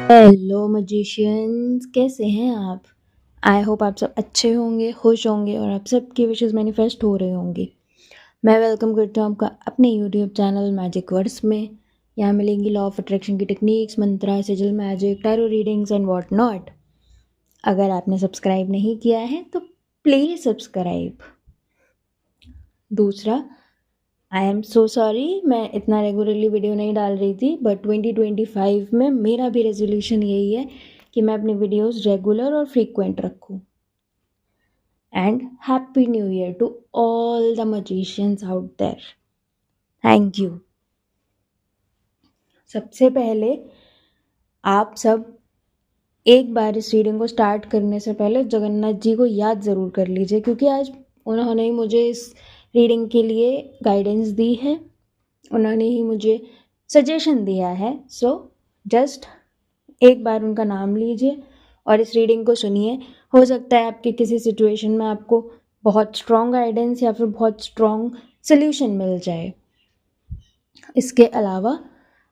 Hello magicians, कैसे हैं आप? आई होप आप सब अच्छे होंगे, खुश होंगे और आप सबकी विशेस मैनिफेस्ट हो रही होंगी। मैं वेलकम करती हूँ आपका अपने यूट्यूब चैनल मैजिक वर्ड्स में। यहाँ मिलेंगी लॉ ऑफ अट्रैक्शन की techniques, Mantra, sizzle magic, tarot readings and what not. अगर आपने सब्सक्राइब नहीं किया है तो प्लीज़ सब्सक्राइब। दूसरा, आई एम सो सॉरी, मैं इतना रेगुलरली वीडियो नहीं डाल रही थी, बट 2025 में मेरा भी रेजोल्यूशन यही है कि मैं अपनी वीडियोस रेगुलर और फ्रीक्वेंट रखूं। And happy new year to all the magicians out there. Thank you. सबसे पहले आप सब एक बार इस रीडिंग को स्टार्ट करने से पहले जगन्नाथ जी को याद ज़रूर कर लीजिए, क्योंकि आज उन्होंने ही मुझे इस रीडिंग के लिए गाइडेंस दी है, उन्होंने ही मुझे सजेशन दिया है। सो जस्ट एक बार उनका नाम लीजिए और इस रीडिंग को सुनिए। हो सकता है आपके किसी सिचुएशन में आपको बहुत स्ट्रॉन्ग गाइडेंस या फिर बहुत स्ट्रॉन्ग सोल्यूशन मिल जाए। इसके अलावा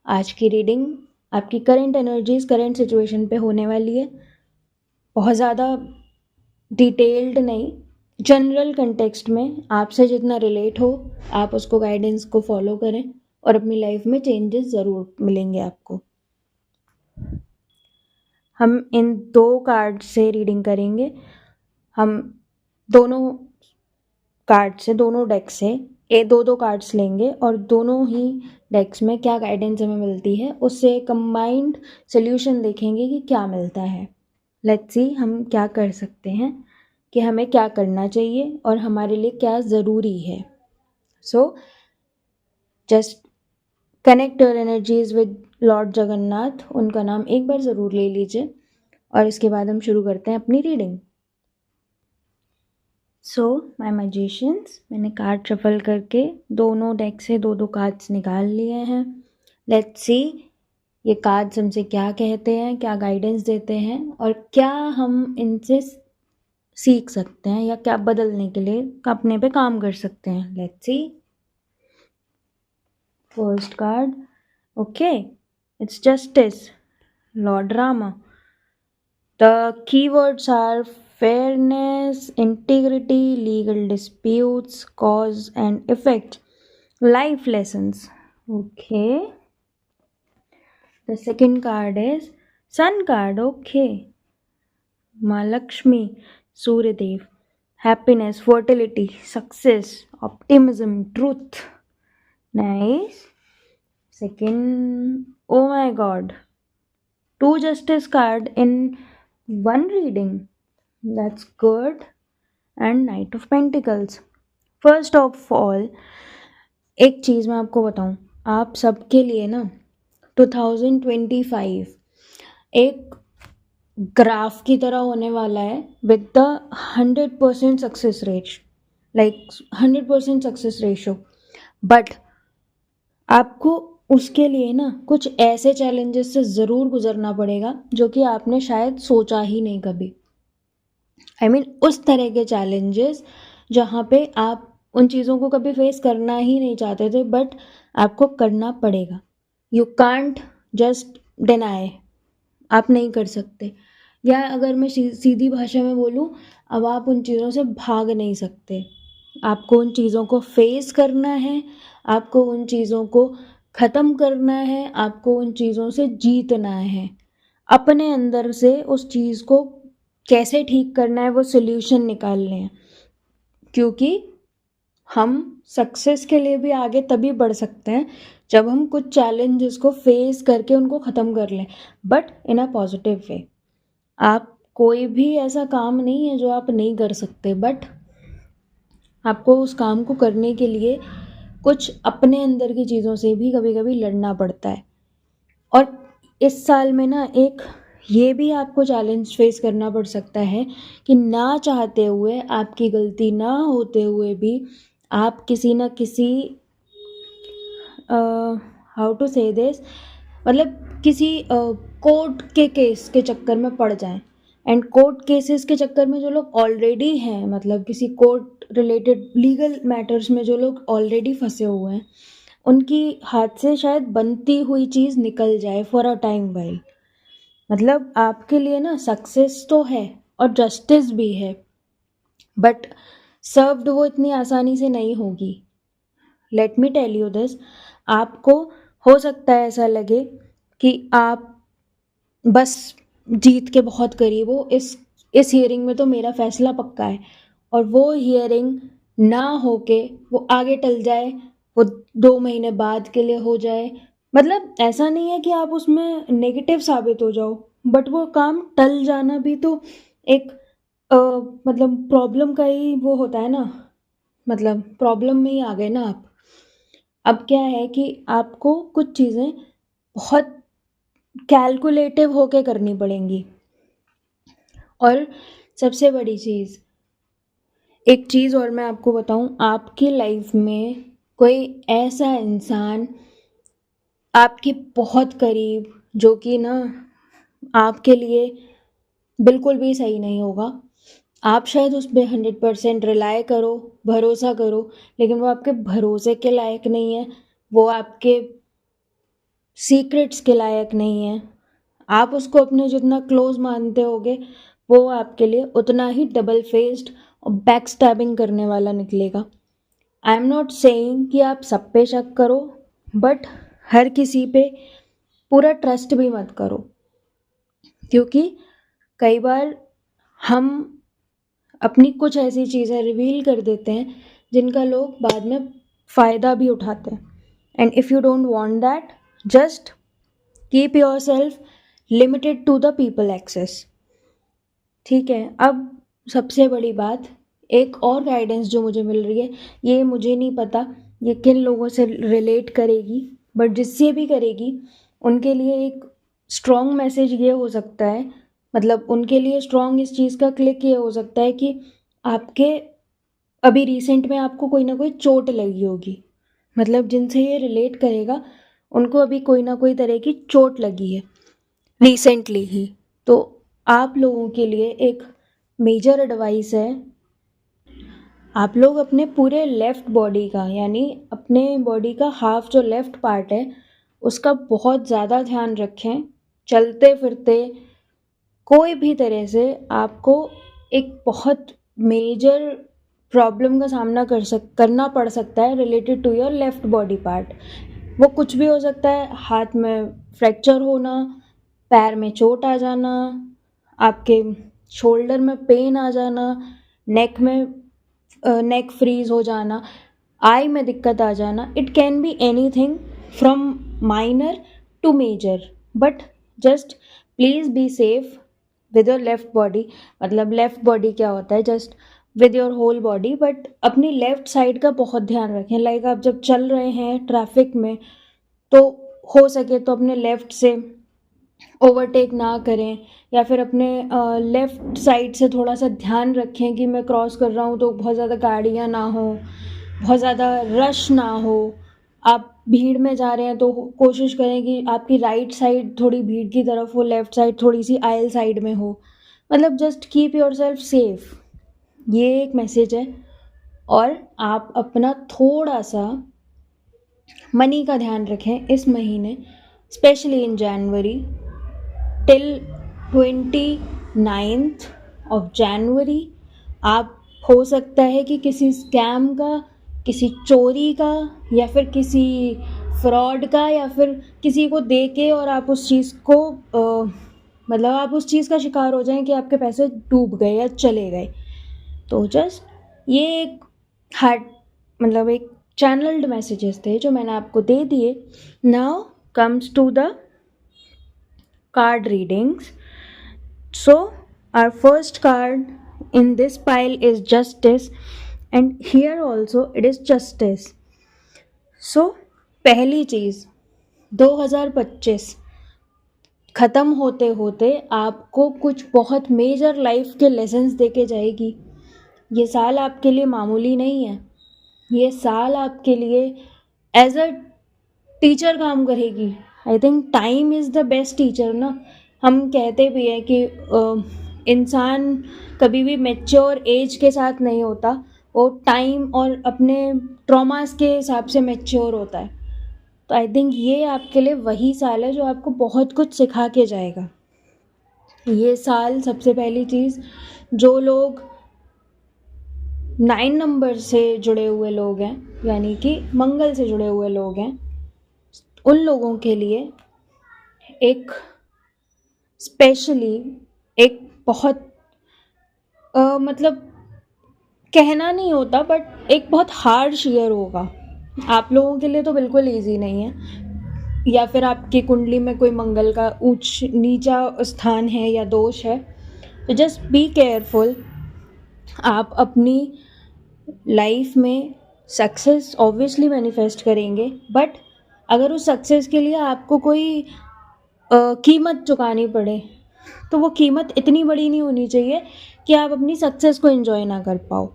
आज की रीडिंग आपकी करंट एनर्जीज, करंट सिचुएशन पे होने वाली है। बहुत ज़्यादा डिटेल्ड नहीं, जनरल कंटेक्स्ट में आपसे जितना रिलेट हो आप उसको गाइडेंस को फॉलो करें और अपनी लाइफ में चेंजेस ज़रूर मिलेंगे आपको। हम इन 2 कार्ड से रीडिंग करेंगे। हम दोनों कार्ड से, दोनों डेक से दो कार्ड्स लेंगे और दोनों ही डेक्स में क्या गाइडेंस हमें मिलती है उससे कंबाइंड सोल्यूशन देखेंगे कि क्या मिलता है। लेट्स सी हम क्या कर सकते हैं, कि हमें क्या करना चाहिए और हमारे लिए क्या ज़रूरी है। So just connect your energies with Lord Jagannath, उनका नाम एक बार ज़रूर ले लीजिए और इसके बाद हम शुरू करते हैं अपनी रीडिंग। सो माय मैजिशियंस, मैंने कार्ड शफल करके दोनों डेक से 2 कार्ड्स निकाल लिए हैं। लेट्स सी ये कार्ड्स हमसे क्या कहते हैं, क्या गाइडेंस देते हैं और क्या हम इनसे सीख सकते हैं या क्या बदलने के लिए अपने पे काम कर सकते हैं। Let's see. First card, okay, it's justice, Lord Rama. The keywords are fairness, integrity, legal disputes, cause and effect, life lessons. Okay. The second card is Sun card. Okay. Malakshmi, Suryadev. Happiness, fertility, success, optimism, truth. Nice. Second, oh my god. 2 justice card in one reading. That's good. And Knight of Pentacles. First of all एक चीज़ मैं आपको बताऊं, आप सबके लिए ना 2025 एक graph की तरह होने वाला है with the 100% success rate, like 100% success ratio. But आपको उसके लिए ना कुछ ऐसे चैलेंजेस से ज़रूर गुजरना पड़ेगा जो कि आपने शायद सोचा ही नहीं कभी। आई मीन उस तरह के चैलेंजेस जहाँ पे आप उन चीज़ों को कभी फेस करना ही नहीं चाहते थे, बट आपको करना पड़ेगा। यू कांट जस्ट डिनाई, आप नहीं कर सकते। या अगर मैं सीधी भाषा में बोलूँ, अब आप उन चीज़ों से भाग नहीं सकते। आपको उन चीज़ों को फेस करना है, आपको उन चीज़ों को ख़त्म करना है, आपको उन चीज़ों से जीतना है। अपने अंदर से उस चीज़ को कैसे ठीक करना है वो सोल्यूशन निकालने हैं, क्योंकि हम सक्सेस के लिए भी आगे तभी बढ़ सकते हैं जब हम कुछ चैलेंजेस को फेस करके उनको ख़त्म कर लें, but in a positive way. आप कोई भी ऐसा काम नहीं है जो आप नहीं कर सकते, बट आपको उस काम को करने के लिए कुछ अपने अंदर की चीज़ों से भी कभी कभी लड़ना पड़ता है। और इस साल में ना एक ये भी आपको चैलेंज फेस करना पड़ सकता है कि ना चाहते हुए, आपकी गलती ना होते हुए भी आप किसी ना किसी हाउ टू से दिस, मतलब किसी कोर्ट के केस के चक्कर में पड़ जाएं। एंड कोर्ट केसेस के चक्कर में जो लोग ऑलरेडी हैं, मतलब किसी कोर्ट रिलेटेड लीगल मैटर्स में जो लोग ऑलरेडी फंसे हुए हैं, उनकी हाथ से शायद बनती हुई चीज़ निकल जाए फॉर अ टाइम वाइल। मतलब आपके लिए ना सक्सेस तो है और जस्टिस भी है, बट सर्व्ड वो इतनी आसानी से नहीं होगी। Let me tell you this, आपको हो सकता है ऐसा लगे कि आप बस जीत के बहुत करीब हो, इस हियरिंग में तो मेरा फैसला पक्का है, और वो हियरिंग ना होके वो आगे टल जाए, वो 2 महीने बाद के लिए हो जाए। मतलब ऐसा नहीं है कि आप उसमें नेगेटिव साबित हो जाओ, बट वो काम टल जाना भी तो एक अ, मतलब प्रॉब्लम का ही वो होता है ना, मतलब प्रॉब्लम में ही आ गए ना आप। अब क्या है कि आपको कुछ चीज़ें बहुत कैलकुलेटिव होके करनी पड़ेंगी। और सबसे बड़ी चीज़, एक चीज़ और मैं आपको बताऊं, आपकी लाइफ में कोई ऐसा इंसान आपके बहुत करीब जो कि ना आपके लिए बिल्कुल भी सही नहीं होगा। आप शायद उस पर 100% रिलाय करो, भरोसा करो, लेकिन वो आपके भरोसे के लायक नहीं है, वो आपके सीक्रेट्स के लायक नहीं है। आप उसको अपने जितना क्लोज मानते होगे, वो आपके लिए उतना ही डबल फेस्ड और बैक स्टैबिंग करने वाला निकलेगा। आई एम नॉट सेइंग कि आप सब पे शक करो, बट हर किसी पे पूरा ट्रस्ट भी मत करो, क्योंकि कई बार हम अपनी कुछ ऐसी चीज़ें रिवील कर देते हैं जिनका लोग बाद में फ़ायदा भी उठाते हैं। And if you don't want that, just keep yourself limited to the people access. ठीक है, अब सबसे बड़ी बात, एक और गाइडेंस जो मुझे मिल रही है, ये मुझे नहीं पता ये किन लोगों से रिलेट करेगी, बट जिससे भी करेगी उनके लिए एक स्ट्रॉन्ग मैसेज ये हो सकता है, मतलब उनके लिए स्ट्रॉन्ग इस चीज़ का क्लिक ये हो सकता है कि आपके अभी रिसेंट में आपको कोई ना कोई चोट लगी होगी। मतलब जिनसे ये रिलेट करेगा उनको अभी कोई ना कोई तरह की चोट लगी है रिसेंटली ही। तो आप लोगों के लिए एक मेजर एडवाइस है, आप लोग अपने पूरे लेफ़्ट बॉडी का, यानी अपने बॉडी का हाफ जो लेफ़्ट पार्ट है उसका बहुत ज़्यादा ध्यान रखें। चलते फिरते कोई भी तरह से आपको एक बहुत मेजर प्रॉब्लम का सामना करना पड़ सकता है related to your left body part. वो कुछ भी हो सकता है, हाथ में फ्रैक्चर होना, पैर में चोट आ जाना, आपके शोल्डर में पेन आ जाना, नेक में नेक फ्रीज हो जाना, आई में दिक्कत आ जाना। It can be anything from minor to major, but just please be safe with your left body. मतलब लेफ्ट बॉडी क्या होता है, just with your whole body, but अपनी लेफ्ट साइड का बहुत ध्यान रखें। लाइक आप जब चल रहे हैं ट्रैफिक में, तो हो सके तो अपने लेफ्ट से ओवरटेक ना करें, या फिर अपने लेफ़्ट साइड से थोड़ा सा ध्यान रखें कि मैं क्रॉस कर रहा हूँ तो बहुत ज़्यादा गाड़ियाँ ना हो, बहुत ज़्यादा रश ना हो। आप भीड़ में जा रहे हैं तो कोशिश करें कि आपकी राइट साइड थोड़ी भीड़ की तरफ हो, लेफ़्ट साइड थोड़ी सी आयल साइड में हो। मतलब just keep your self safe, ये एक मैसेज है। और आप अपना थोड़ा सा मनी का ध्यान रखें इस महीने, specially in January till 29th of January। आप हो सकता है कि किसी स्कैम का, किसी चोरी का, या फिर किसी फ्रॉड का, या फिर किसी को दे के और आप उस चीज़ को मतलब आप उस चीज़ का शिकार हो जाएं कि आपके पैसे डूब गए या चले गए। तो जस्ट ये एक हार्ट, मतलब एक चैनल्ड मैसेजेस थे जो मैंने आपको दे दिए। Now comes to the card readings. So our first card in this pile is Justice, and here also it is Justice. So पहली चीज़, 2025 ख़त्म होते होते आपको कुछ बहुत मेजर लाइफ के लेसन्स दे के जाएगी। ये साल आपके लिए मामूली नहीं है, ये साल आपके लिए एज अ टीचर काम करेगी। I think time is the best teacher ना। हम कहते भी हैं कि इंसान कभी भी मैच्योर एज के साथ नहीं होता, वो टाइम और अपने ट्रॉमास के हिसाब से मैच्योर होता है। तो आई थिंक ये आपके लिए वही साल है जो आपको बहुत कुछ सिखा के जाएगा। ये साल सबसे पहली चीज़, जो लोग 9 नंबर से जुड़े हुए लोग हैं, यानी कि मंगल से जुड़े हुए लोग हैं, उन लोगों के लिए एक स्पेशली एक बहुत मतलब कहना नहीं होता, बट एक बहुत हार्श ईयर होगा। आप लोगों के लिए तो बिल्कुल ईजी नहीं है, या फिर आपकी कुंडली में कोई मंगल का ऊंच नीचा स्थान है या दोष है, तो जस्ट बी केयरफुल। आप अपनी लाइफ में सक्सेस ऑब्वियसली मैनिफेस्ट करेंगे, बट अगर उस सक्सेस के लिए आपको कोई कीमत चुकानी पड़े, तो वो कीमत इतनी बड़ी नहीं होनी चाहिए कि आप अपनी सक्सेस को एंजॉय ना कर पाओ।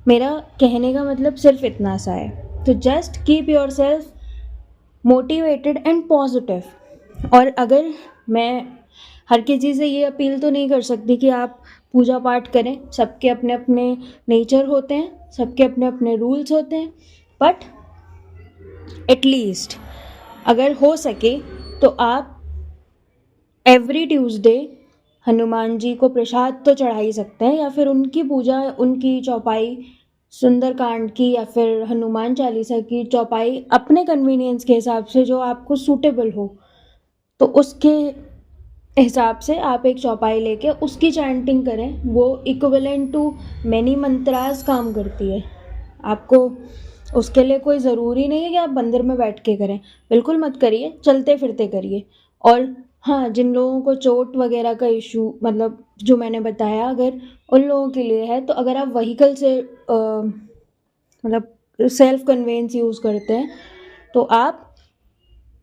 मेरा कहने का मतलब सिर्फ इतना सा है। तो just keep your self motivated and positive. और अगर मैं हर किसी से ये अपील तो नहीं कर सकती कि आप पूजा पाठ करें, सबके अपने अपने नेचर होते हैं, सबके अपने अपने रूल्स होते हैं, बट एटलीस्ट अगर हो सके तो आप एवरी ट्यूसडे हनुमान जी को प्रसाद तो चढ़ा ही सकते हैं, या फिर उनकी पूजा, उनकी चौपाई सुंदरकांड की या फिर हनुमान चालीसा की चौपाई अपने कन्वीनियंस के हिसाब से जो आपको सूटेबल हो, तो उसके हिसाब से आप एक चौपाई लेके उसकी चैंटिंग करें। वो इक्विवेलेंट टू मैनी मंत्रास काम करती है। आपको उसके लिए कोई ज़रूरी नहीं है कि आप मंदिर में बैठ के करें, बिल्कुल मत करिए, चलते फिरते करिए। और हाँ, जिन लोगों को चोट वगैरह का इशू, मतलब जो मैंने बताया, अगर उन लोगों के लिए है, तो अगर आप व्हीकल से मतलब सेल्फ कन्वेंस यूज़ करते हैं, तो आप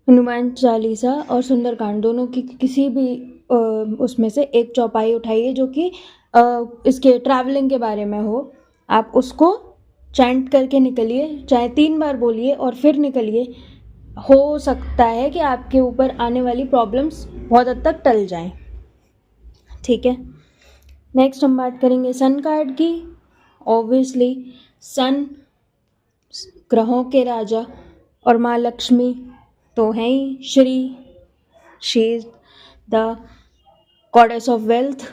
हनुमान चालीसा और सुंदरकांड दोनों की किसी भी उसमें से एक चौपाई उठाइए जो कि इसके ट्रैवलिंग के बारे में हो। आप उसको चैंट करके निकलिए, चाहे 3 बार बोलिए और फिर निकलिए। हो सकता है कि आपके ऊपर आने वाली प्रॉब्लम्स बहुत हद तक टल जाएं। ठीक है, नेक्स्ट हम बात करेंगे सन कार्ड की। ऑब्वियसली सन ग्रहों के राजा और माँ लक्ष्मी तो हैं ही। She is the goddess of wealth.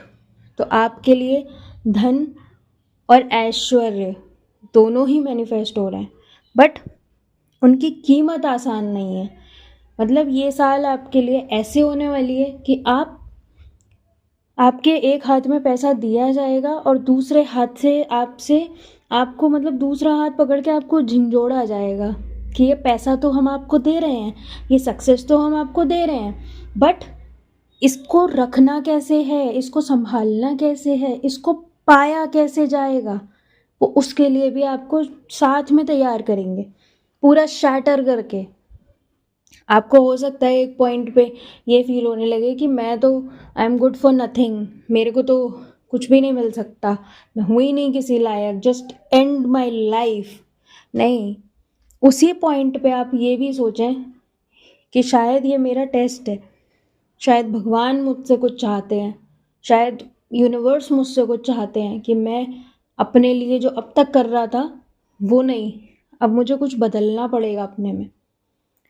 तो आपके लिए धन और ऐश्वर्य दोनों ही मैनिफेस्ट हो रहे हैं, बट उनकी कीमत आसान नहीं है। मतलब ये साल आपके लिए ऐसे होने वाली है कि आपके एक हाथ में पैसा दिया जाएगा और दूसरे हाथ से आपको मतलब दूसरा हाथ पकड़ के आपको झिंझोड़ा जाएगा कि ये पैसा तो हम आपको दे रहे हैं, ये सक्सेस तो हम आपको दे रहे हैं, बट इसको रखना कैसे है, इसको संभालना कैसे है, इसको पाया कैसे जाएगा, वो उसके लिए भी आपको साथ में तैयार करेंगे, पूरा शैटर करके। आपको हो सकता है एक पॉइंट पे ये फील होने लगे कि मैं तो I am good for nothing, मेरे को तो कुछ भी नहीं मिल सकता, मैं हूँ ही नहीं किसी लायक, जस्ट एंड माई लाइफ। नहीं, उसी पॉइंट पे आप ये भी सोचें कि शायद ये मेरा टेस्ट है, शायद भगवान मुझसे कुछ चाहते हैं, शायद यूनिवर्स मुझसे कुछ चाहते हैं कि मैं अपने लिए जो अब तक कर रहा था वो नहीं, अब मुझे कुछ बदलना पड़ेगा अपने में।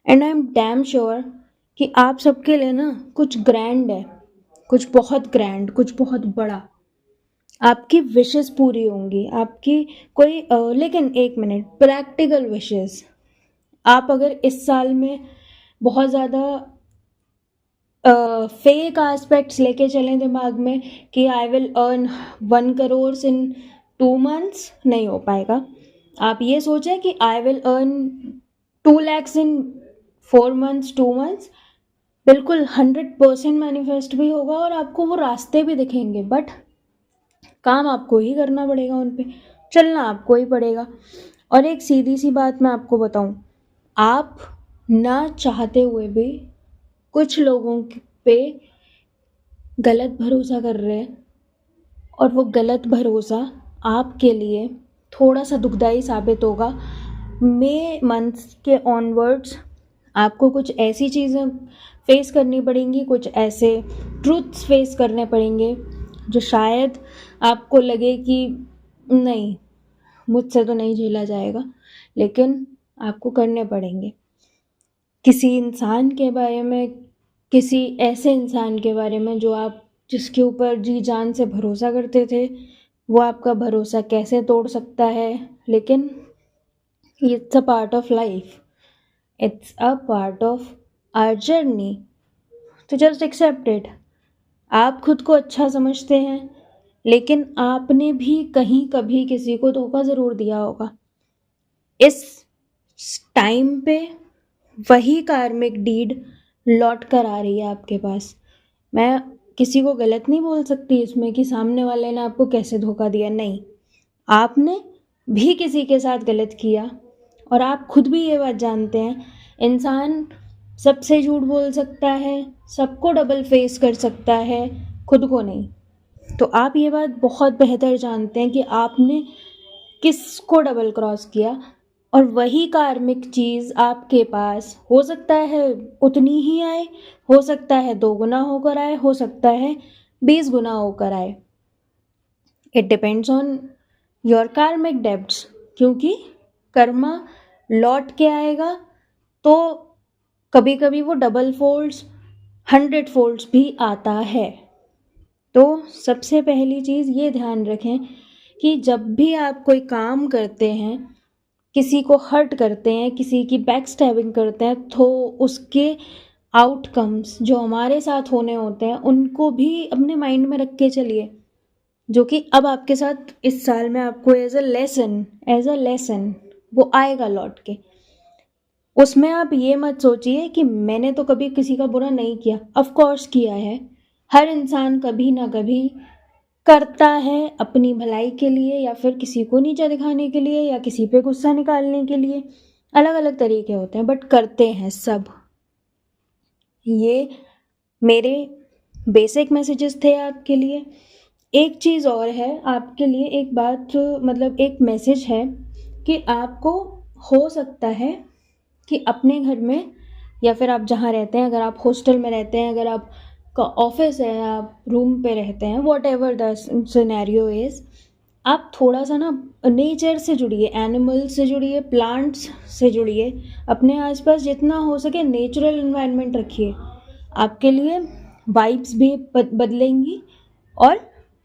And I am damn sure कि आप सबके लिए ना कुछ ग्रैंड है, कुछ बहुत ग्रैंड, कुछ बहुत बड़ा। आपकी विशेस पूरी होंगी, आपकी कोई लेकिन एक मिनट, प्रैक्टिकल विशेस। आप अगर इस साल में बहुत ज़्यादा फेक एस्पेक्ट्स लेके चलें दिमाग में कि I will earn 1 crore in 2 months, नहीं हो पाएगा। आप ये सोचें कि I will earn 2 lakhs in 4 months, 2 months, बिल्कुल 100% मैनिफेस्ट भी होगा और आपको वो रास्ते भी दिखेंगे, बट काम आपको ही करना पड़ेगा, उन पे चलना आपको ही पड़ेगा। और एक सीधी सी बात मैं आपको बताऊं, आप ना चाहते हुए भी कुछ लोगों पे गलत भरोसा कर रहे हैं, और वो गलत भरोसा आपके लिए थोड़ा सा दुखदाई साबित होगा। मई मंथ के ऑनवर्ड्स आपको कुछ ऐसी चीज़ें फेस करनी पड़ेंगी, कुछ ऐसे ट्रूथ्स फेस करने पड़ेंगे जो शायद आपको लगे कि नहीं, मुझसे तो नहीं झेला जाएगा, लेकिन आपको करने पड़ेंगे। किसी इंसान के बारे में, किसी ऐसे इंसान के बारे में जो आप जिसके ऊपर जी जान से भरोसा करते थे, वो आपका भरोसा कैसे तोड़ सकता है। लेकिन it's a part of life, it's a part of our journey, तो जस्ट एक्सेप्ट इट। आप खुद को अच्छा समझते हैं, लेकिन आपने भी कहीं कभी किसी को धोखा ज़रूर दिया होगा। इस टाइम पे वही कार्मिक डीड लौट कर आ रही है आपके पास। मैं किसी को गलत नहीं बोल सकती इसमें कि सामने वाले ने आपको कैसे धोखा दिया, नहीं, आपने भी किसी के साथ गलत किया और आप खुद भी ये बात जानते हैं। इंसान सबसे झूठ बोल सकता है, सबको डबल फेस कर सकता है, खुद को नहीं। तो आप ये बात बहुत बेहतर जानते हैं कि आपने किसको डबल क्रॉस किया, और वही कार्मिक चीज़ आपके पास हो सकता है उतनी ही आए, हो सकता है 2 गुना होकर आए, हो सकता है 20 गुना होकर आए। इट डिपेंड्स ऑन योर कार्मिक डेब्ट्स, क्योंकि कर्मा लौट के आएगा तो कभी कभी वो डबल फोल्ड्स 100 फोल्ड्स भी आता है। तो सबसे पहली चीज़ ये ध्यान रखें कि जब भी आप कोई काम करते हैं, किसी को हर्ट करते हैं, किसी की बैक स्टैबिंग करते हैं, तो उसके आउटकम्स जो हमारे साथ होने होते हैं उनको भी अपने माइंड में रख के चलिए, जो कि अब आपके साथ इस साल में आपको एज अ लेसन वो आएगा लौट के। उसमें आप ये मत सोचिए कि मैंने तो कभी किसी का बुरा नहीं किया। ऑफ कोर्स किया है, हर इंसान कभी ना कभी करता है अपनी भलाई के लिए, या फिर किसी को नीचा दिखाने के लिए, या किसी पे गुस्सा निकालने के लिए। अलग अलग तरीके होते हैं, बट करते हैं सब। ये मेरे बेसिक मैसेजेस थे आपके लिए। एक चीज़ और है आपके लिए, एक बात मतलब एक मैसेज है कि आपको हो सकता है कि अपने घर में, या फिर आप जहाँ रहते हैं, अगर आप हॉस्टल में रहते हैं, अगर आप का ऑफिस है, आप रूम पे रहते हैं, what ever the scenario is, आप थोड़ा सा ना नेचर से जुड़िए, एनिमल्स से जुड़िए, प्लांट्स से जुड़िए। अपने आसपास जितना हो सके नेचुरल इन्वायरमेंट रखिए। आपके लिए वाइब्स भी बदलेंगी, और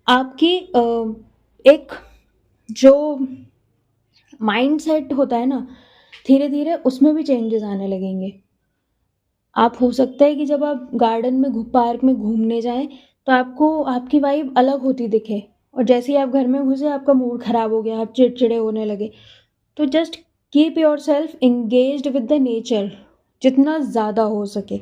आपकी एक जो माइंड सेट होता है ना, धीरे धीरे उसमें भी चेंजेस आने लगेंगे। आप हो सकता है कि जब आप गार्डन में पार्क में घूमने जाएं तो आपको आपकी वाइब अलग होती दिखे, और जैसे ही आप घर में घुसे आपका मूड ख़राब हो गया, आप चिड़चिड़े होने लगे। तो just keep your self engaged with the nature जितना ज़्यादा हो सके।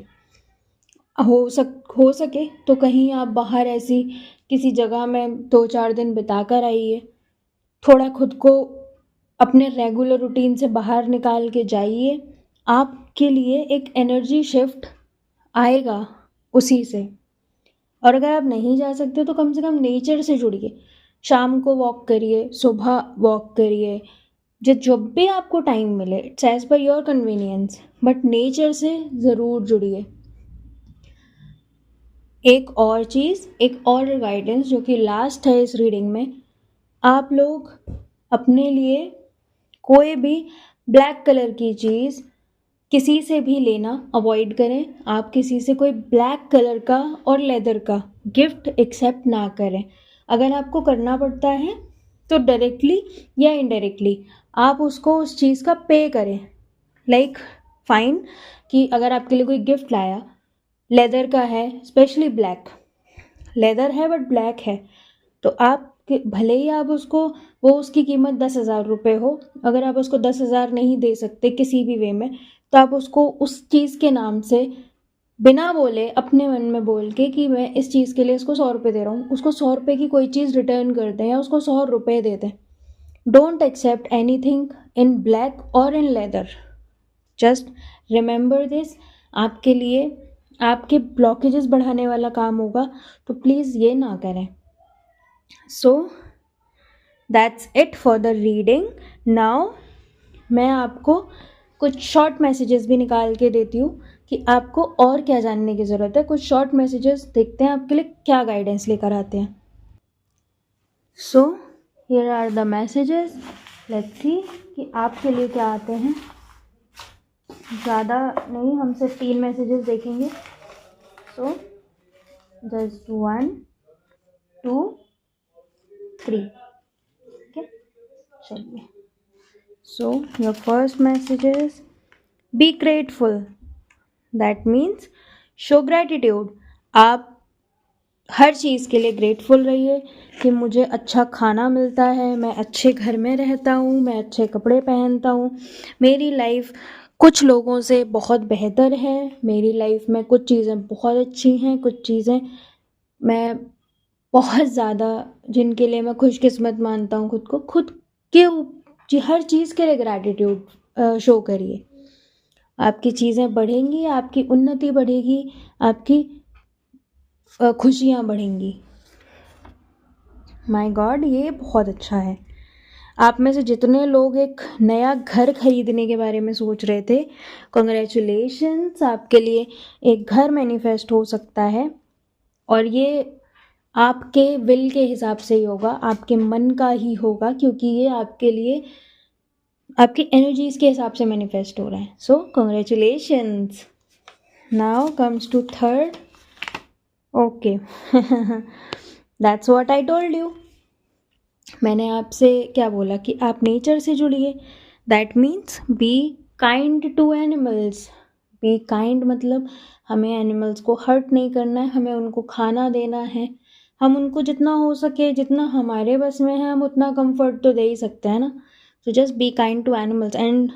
हो सके तो कहीं आप बाहर ऐसी किसी जगह में 2-4 दिन बिता कर आइए। थोड़ा खुद को अपने रेगुलर रूटीन से बाहर निकाल के जाइए। आपके लिए एक एनर्जी शिफ्ट आएगा उसी से। और अगर आप नहीं जा सकते तो कम से कम नेचर से जुड़िए। शाम को वॉक करिए, सुबह वॉक करिए, जब भी आपको टाइम मिले, it's as per your convenience, but nature से ज़रूर जुड़िए। एक और चीज़, एक और गाइडेंस जो कि लास्ट है इस रीडिंग में, आप लोग अपने लिए कोई भी ब्लैक कलर की चीज़ किसी से भी लेना अवॉइड करें। आप किसी से कोई ब्लैक कलर का और लेदर का गिफ्ट एक्सेप्ट ना करें। अगर आपको करना पड़ता है तो डायरेक्टली या इनडायरेक्टली आप उसको उस चीज़ का पे करें। लाइक फाइन कि अगर आपके लिए कोई गिफ्ट लाया, लेदर का है, स्पेशली ब्लैक लेदर है बट ब्लैक है, तो आप भले ही आप उसको, वो उसकी कीमत 10,000 रुपये हो, अगर आप उसको 10,000 नहीं दे सकते किसी भी वे में, तो आप उसको उस चीज़ के नाम से बिना बोले अपने मन में बोल के कि मैं इस चीज़ के लिए इसको 100 रुपये दे रहा हूँ, उसको 100 रुपये की कोई चीज़ रिटर्न कर दें या उसको 100 रुपये दे दें। Don't accept anything in black और in leather. Just remember this. आपके लिए आपके ब्लॉकेजेस बढ़ाने वाला काम होगा, तो प्लीज़ ये ना करें। So that's it for the reading. Now मैं आपको कुछ शॉर्ट मैसेजेस भी निकाल के देती हूँ कि आपको और क्या जानने की ज़रूरत है। कुछ शॉर्ट मैसेजेस देखते हैं आपके लिए क्या गाइडेंस लेकर आते हैं। So here are the messages, let's see कि आपके लिए क्या आते हैं। ज़्यादा नहीं, हम सिर्फ 3 मैसेजेस देखेंगे। So just 1 2 3. Okay, चलिए. So your first message is be grateful. That means show gratitude. आप हर चीज़ के लिए ग्रेटफुल रहिए कि मुझे अच्छा खाना मिलता है, मैं अच्छे घर में रहता हूँ, मैं अच्छे कपड़े पहनता हूँ, मेरी लाइफ कुछ लोगों से बहुत बेहतर है, मेरी लाइफ में कुछ चीज़ें बहुत अच्छी हैं, कुछ चीज़ें मैं बहुत ज़्यादा जिनके लिए मैं खुशकिस्मत मानता हूँ खुद को. खुद के हर चीज़ के लिए ग्रैटिट्यूड शो करिए. आपकी चीज़ें बढ़ेंगी, आपकी उन्नति बढ़ेगी, आपकी खुशियाँ बढ़ेंगी. माय गॉड, ये बहुत अच्छा है. आप में से जितने लोग एक नया घर खरीदने के बारे में सोच रहे थे, कॉन्ग्रेचुलेशंस, आपके लिए एक घर मैनिफेस्ट हो सकता है. और ये आपके विल के हिसाब से ही होगा, आपके मन का ही होगा, क्योंकि ये आपके लिए आपकी एनर्जीज के हिसाब से मैनिफेस्ट हो रहा है. So congratulations. Now comes to third. Okay, that's what I told you. मैंने आपसे क्या बोला कि आप नेचर से जुड़िए. That means be kind to animals. Be kind मतलब हमें एनिमल्स को हर्ट नहीं करना है, हमें उनको खाना देना है. हम उनको जितना हो सके, जितना हमारे बस में है, हम उतना कंफर्ट तो दे ही सकते हैं ना. So just be kind to animals. And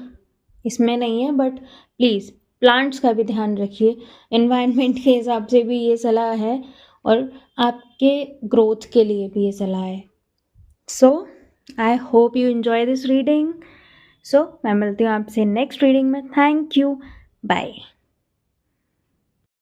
इसमें नहीं है बट प्लीज़ प्लांट्स का भी ध्यान रखिए. एनवायरनमेंट के हिसाब से भी ये सलाह है और आपके ग्रोथ के लिए भी ये सलाह है. So I hope you enjoy this reading. सो मैं मिलती हूँ आपसे नेक्स्ट रीडिंग में. Thank you. बाय.